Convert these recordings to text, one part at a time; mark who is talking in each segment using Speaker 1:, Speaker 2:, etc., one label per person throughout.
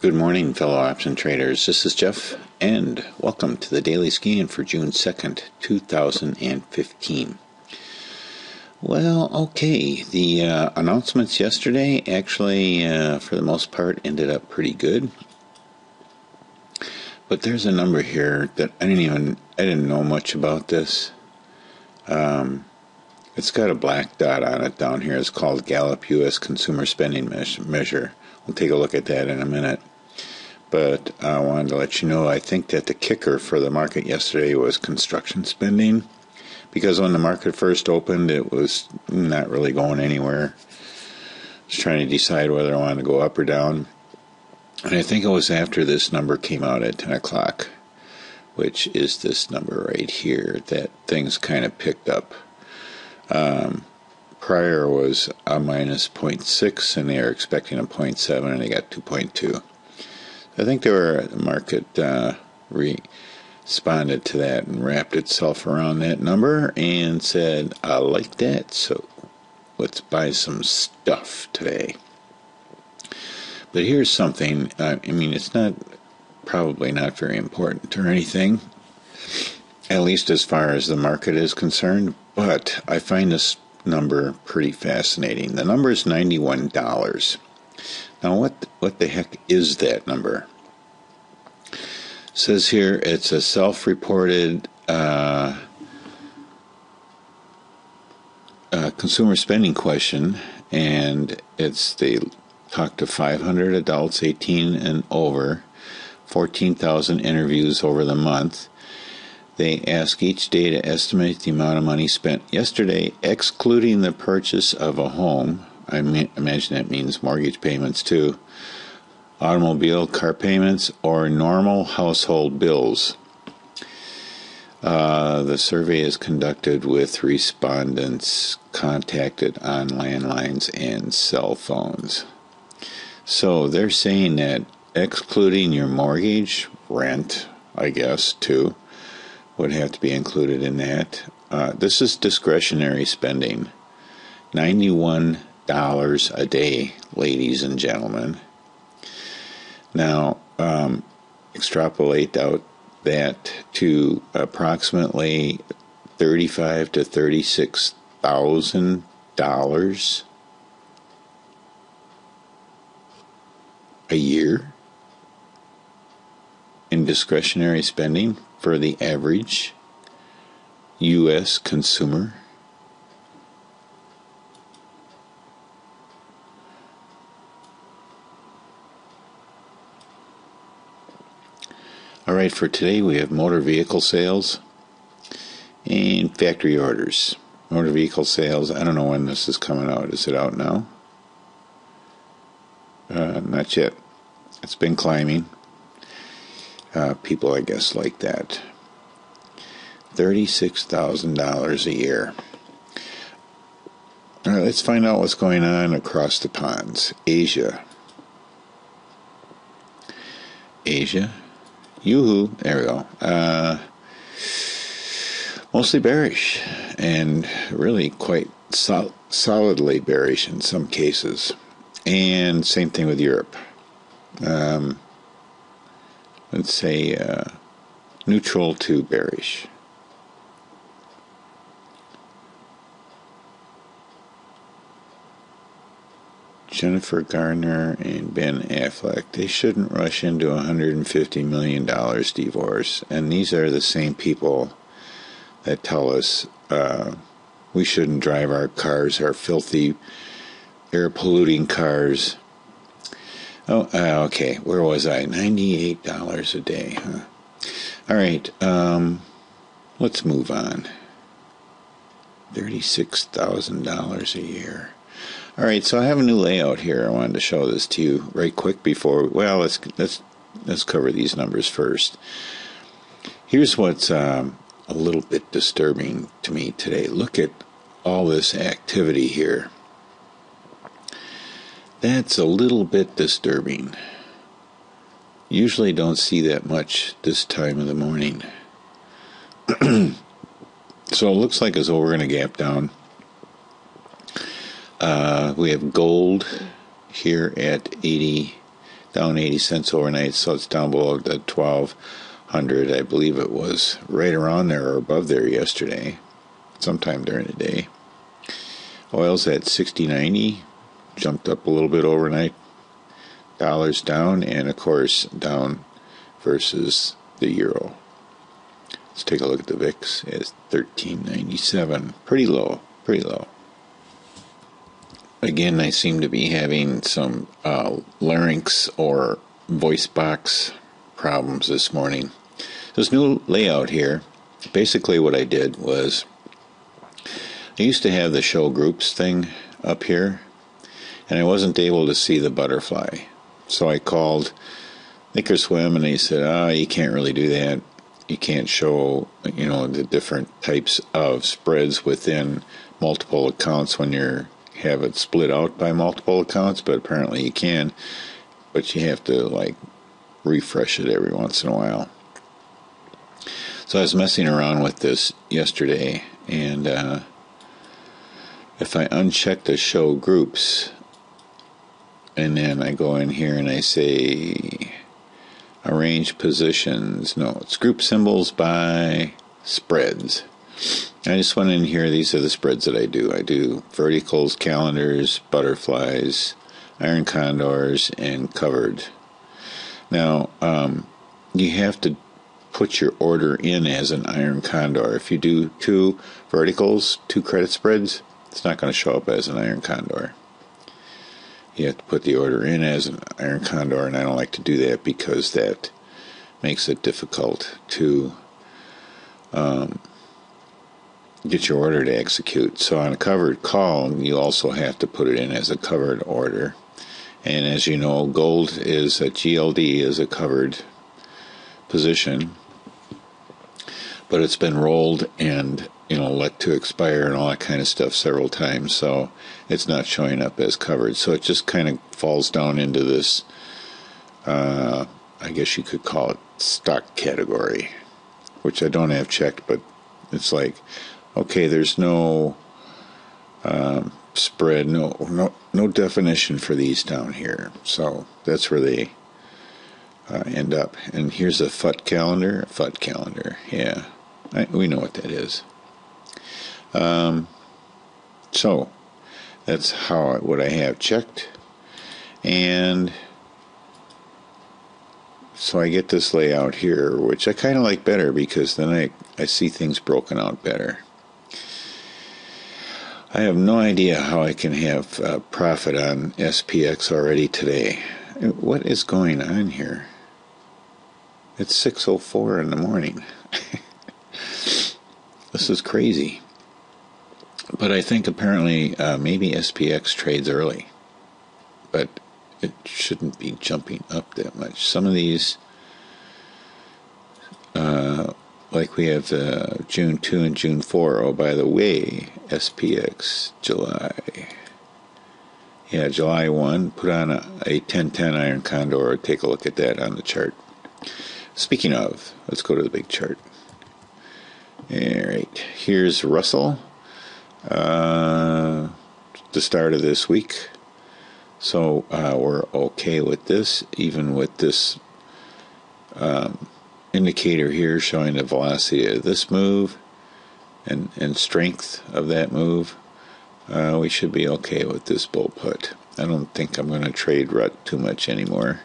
Speaker 1: Good morning, fellow option traders. This is Jeff, and welcome to the Daily Scan for June 2nd, 2015. Well, okay, the announcements yesterday actually, for the most part, ended up pretty good. But there's a number here that I didn't know much about this. It's got a black dot on it down here. It's called Gallup U.S. Consumer Spending Measure. We'll take a look at that in a minute. But I wanted to let you know, I think that the kicker for the market yesterday was construction spending. Because when the market first opened, it was not really going anywhere. I was trying to decide whether I wanted to go up or down. And I think it was after this number came out at 10 o'clock, which is this number right here, that things kind of picked up. Prior was a minus 0.6, and they were expecting a 0.7, and they got 2.2. I think the market responded to that and wrapped itself around that number and said, I like that, so let's buy some stuff today. But here's something, it's probably not very important or anything, at least as far as the market is concerned, but I find this number pretty fascinating. The number is $91. Now, what the heck is that number? It says here it's a self-reported consumer spending question, and they talked to 500 adults 18 and over, 14,000 interviews over the month. They ask each day to estimate the amount of money spent yesterday, excluding the purchase of a home. I imagine that means mortgage payments too, automobile, car payments, or normal household bills. The survey is conducted with respondents contacted on landlines and cell phones. So they're saying that excluding your mortgage, rent, I guess, too, would have to be included in that. This is discretionary spending. $91 a day, ladies and gentlemen. Now, extrapolate out that to approximately $35,000 to $36,000 a year in discretionary spending for the average U.S. consumer. All right, for today we have motor vehicle sales and factory orders. Motor vehicle sales, I don't know when this is coming out. Is it out now? Not yet. It's been climbing. People, I guess, like that. $36,000 a year. All right, let's find out what's going on across the ponds. Asia. Yoo-hoo. There we go. Mostly bearish, and really quite solidly bearish in some cases. And same thing with Europe. Let's say neutral to bearish. Jennifer Garner and Ben Affleck, they shouldn't rush into $150 million divorce. And these are the same people that tell us we shouldn't drive our cars, our filthy, air-polluting cars. Oh, okay, where was I? $98 a day, huh? All right, let's move on. $36,000 a year. All right, so I have a new layout here. I wanted to show this to you right quick before. Well, let's cover these numbers first. Here's what's a little bit disturbing to me today. Look at all this activity here. That's a little bit disturbing. Usually don't see that much this time of the morning. So it looks like as though we're going to gap down. We have gold here at $80 down 80 cents overnight, so it's down below the 1200. I believe it was right around there or above there yesterday, sometime during the day. Oil's at 60.90, jumped up a little bit overnight. Dollars down, and of course down versus the euro. Let's take a look at the VIX. It's 13.97, pretty low. Again, I seem to be having some larynx or voice box problems this morning. This new layout here, basically what I did was, I used to have the show groups thing up here, and I wasn't able to see the butterfly. So I called Thinkorswim, and they said, you can't really do that. You can't show, the different types of spreads within multiple accounts when you have it split out by multiple accounts, but apparently you can. But you have to, refresh it every once in a while. So I was messing around with this yesterday, and if I uncheck the show groups, and then I go in here and I say arrange positions. No, it's group symbols by spreads. I just went in here. These are the spreads that I do. I do verticals, calendars, butterflies, iron condors, and covered. Now, you have to put your order in as an iron condor. If you do two verticals, two credit spreads, it's not going to show up as an iron condor. You have to put the order in as an iron condor, and I don't like to do that because that makes it difficult to get your order to execute. So on a covered call, you also have to put it in as a covered order. And as you know, gold is a GLD is a covered position, but it's been rolled and let to expire and all that kind of stuff several times, so it's not showing up as covered. So it just kind of falls down into this, I guess you could call it stock category, which I don't have checked, but it's like, okay, there's no spread, no definition for these down here. So that's where they end up. And here's a FUT calendar. Yeah, we know what that is. So that's what I have checked, and so I get this layout here, which I kind of like better because then I see things broken out better. I have no idea how I can have profit on SPX already today. What is going on here? It's 6:04 in the morning. This is crazy. But I think apparently maybe SPX trades early, but it shouldn't be jumping up that much. Some of these, like we have June 2 and June 4. Oh, by the way, SPX July. Yeah, July 1, put on a 1010 iron condor. Take a look at that on the chart. Speaking of, let's go to the big chart. All right, here's Russell. The start of this week, so we're okay with this, even with this indicator here showing the velocity of this move and strength of that move. We should be okay with this bull put. I don't think I'm going to trade rut too much anymore,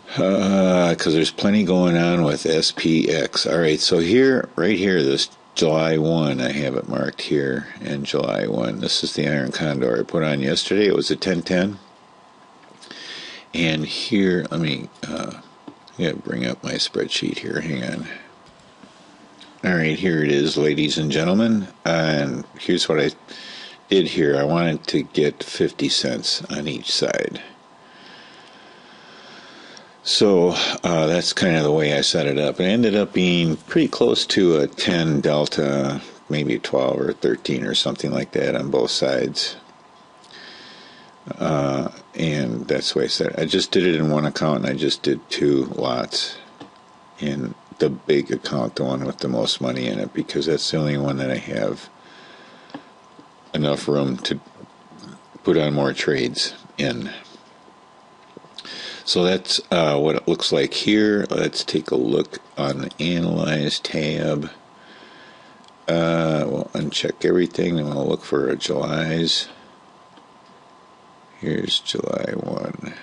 Speaker 1: because there's plenty going on with SPX. All right, so right here, this July 1, I have it marked here, and July 1. This is the iron condor I put on yesterday. It was a 1010. And here, let me bring up my spreadsheet here. Hang on. All right, here it is, ladies and gentlemen. And here's what I did here. I wanted to get 50 cents on each side. So that's kind of the way I set it up. It ended up being pretty close to a 10 delta, maybe 12 or 13 or something like that on both sides. And that's the way I set it. I just did it in one account, and I just did 2 lots in the big account, the one with the most money in it, because that's the only one that I have enough room to put on more trades in. So that's what it looks like here. Let's take a look on the Analyze tab. We'll uncheck everything and we'll look for July's. Here's July 1.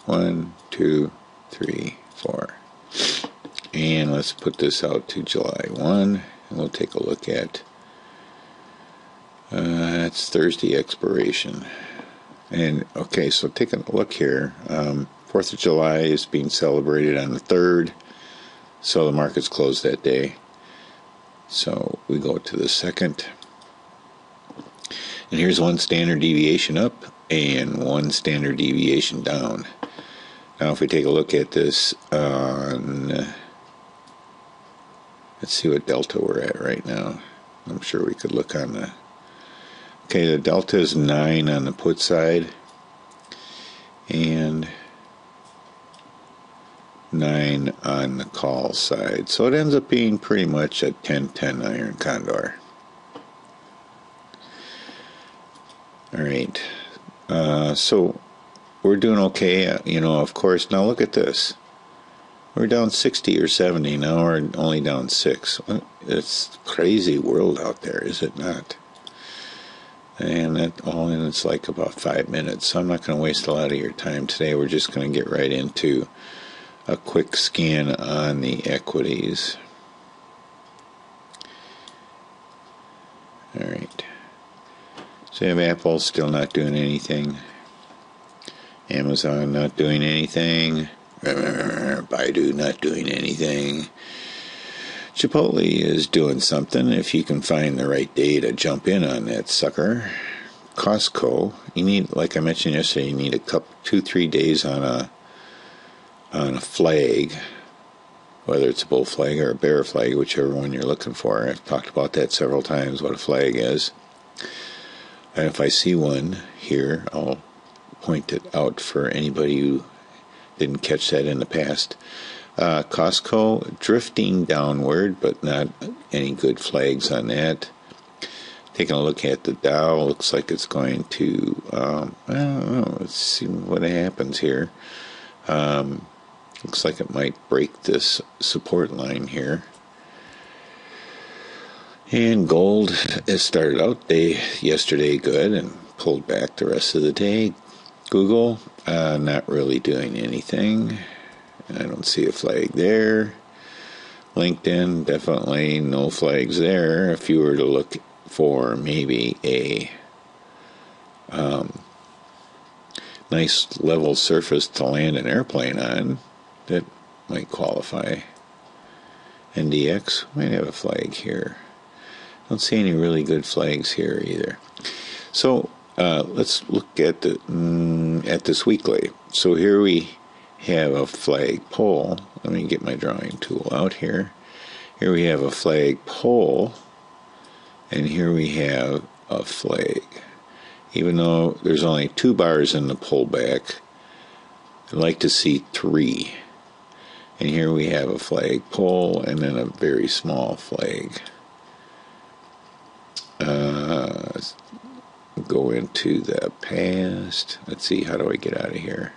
Speaker 1: 1, 2, 3, 4. And let's put this out to July 1. And we'll take a look at it's Thursday expiration. And okay, so taking a look here, 4th of July is being celebrated on the 3rd, so the market's closed that day. So we go to the 2nd, and here's one standard deviation up and one standard deviation down. Now if we take a look at this on, let's see what delta we're at right now. I'm sure we could look on the, okay, the delta is 9 on the put side and 9 on the call side. So it ends up being pretty much a 10-10 iron condor. Alright, so we're doing okay, of course. Now look at this. We're down 60 or 70, now we're only down 6. It's a crazy world out there, is it not? And that all in, it's like about 5 minutes, so I'm not going to waste a lot of your time today. We're just going to get right into a quick scan on the equities. Alright, so you have Apple still not doing anything, Amazon not doing anything, Baidu not doing anything. Chipotle is doing something if you can find the right day to jump in on that sucker. Costco, you need, like I mentioned yesterday, you need a couple, 2-3 days on a flag, whether it's a bull flag or a bear flag, whichever one you're looking for. I've talked about that several times, what a flag is. And if I see one here, I'll point it out for anybody who didn't catch that in the past. Costco drifting downward, but not any good flags on that. Taking a look at the Dow, looks like it's going to, I don't know, let's see what happens here. Looks like it might break this support line here. And gold, it started out yesterday good and pulled back the rest of the day. Google, not really doing anything. I don't see a flag there. LinkedIn, definitely no flags there. If you were to look for maybe a nice level surface to land an airplane on, that might qualify. NDX might have a flag here. Don't see any really good flags here either. So let's look at this weekly. So here we have a flag pole. Let me get my drawing tool out here. Here we have a flag pole, and here we have a flag. Even though there's only 2 bars in the pullback, I'd like to see 3. And here we have a flag pole and then a very small flag. Go into the past. Let's see, how do I get out of here?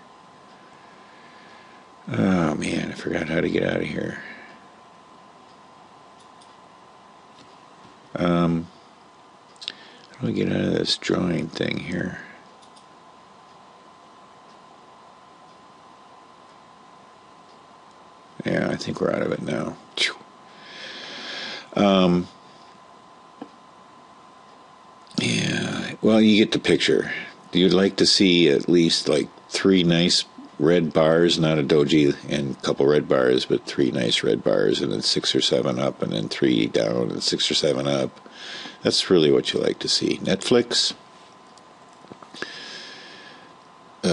Speaker 1: Oh man, I forgot how to get out of here. How do I get out of this drawing thing here? Yeah, I think we're out of it now. Yeah, well, you get the picture. You'd like to see at least like 3 nice red bars, not a doji and a couple red bars, but 3 nice red bars, and then 6 or 7 up, and then 3 down, and 6 or 7 up. That's really what you like to see. Netflix.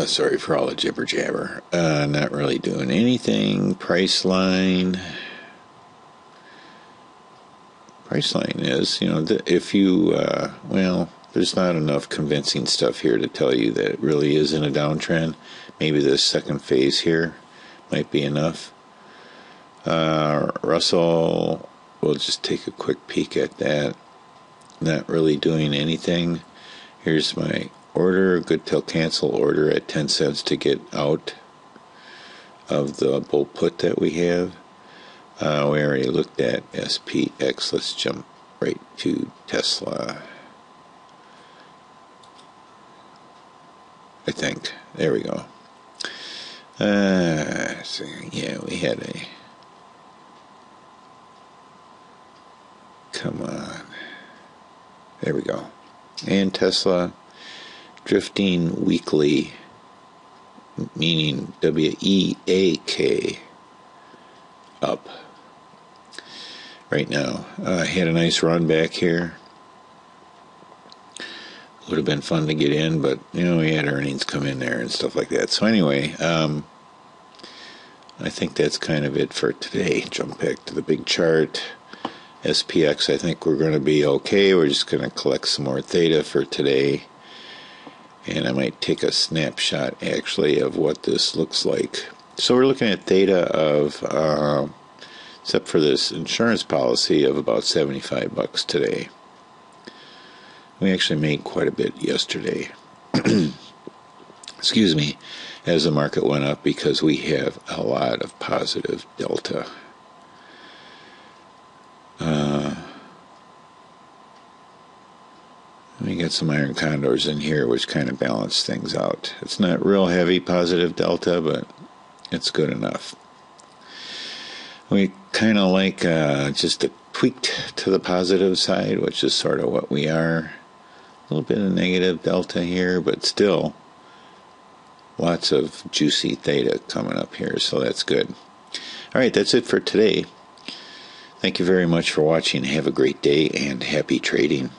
Speaker 1: Sorry for all the jibber jabber. Not really doing anything. Priceline. Priceline is, if you, there's not enough convincing stuff here to tell you that it really is in a downtrend. Maybe this second phase here might be enough. Russell, we'll just take a quick peek at that. Not really doing anything. Here's my order, good till cancel order at 10 cents to get out. of the bull put that we have. We already looked at SPX. Let's jump right to Tesla. I think. There we go. So yeah, we had a... Come on. There we go. And Tesla drifting weekly, meaning WEAK, up right now. Had a nice run back here. Would have been fun to get in, but we had earnings come in there and stuff like that. So anyway, I think that's kind of it for today. Jump back to the big chart. SPX, I think we're going to be okay. We're just going to collect some more theta for today. And I might take a snapshot, actually, of what this looks like. So we're looking at theta of, except for this insurance policy, of about $75 today. We actually made quite a bit yesterday. Excuse me, as the market went up, because we have a lot of positive delta. We got some iron condors in here, which kind of balance things out. It's not real heavy positive delta, but it's good enough. We kind of like just a tweaked to the positive side, which is sort of what we are. A little bit of negative delta here, but still lots of juicy theta coming up here, so that's good. All right, that's it for today. Thank you very much for watching. Have a great day and happy trading.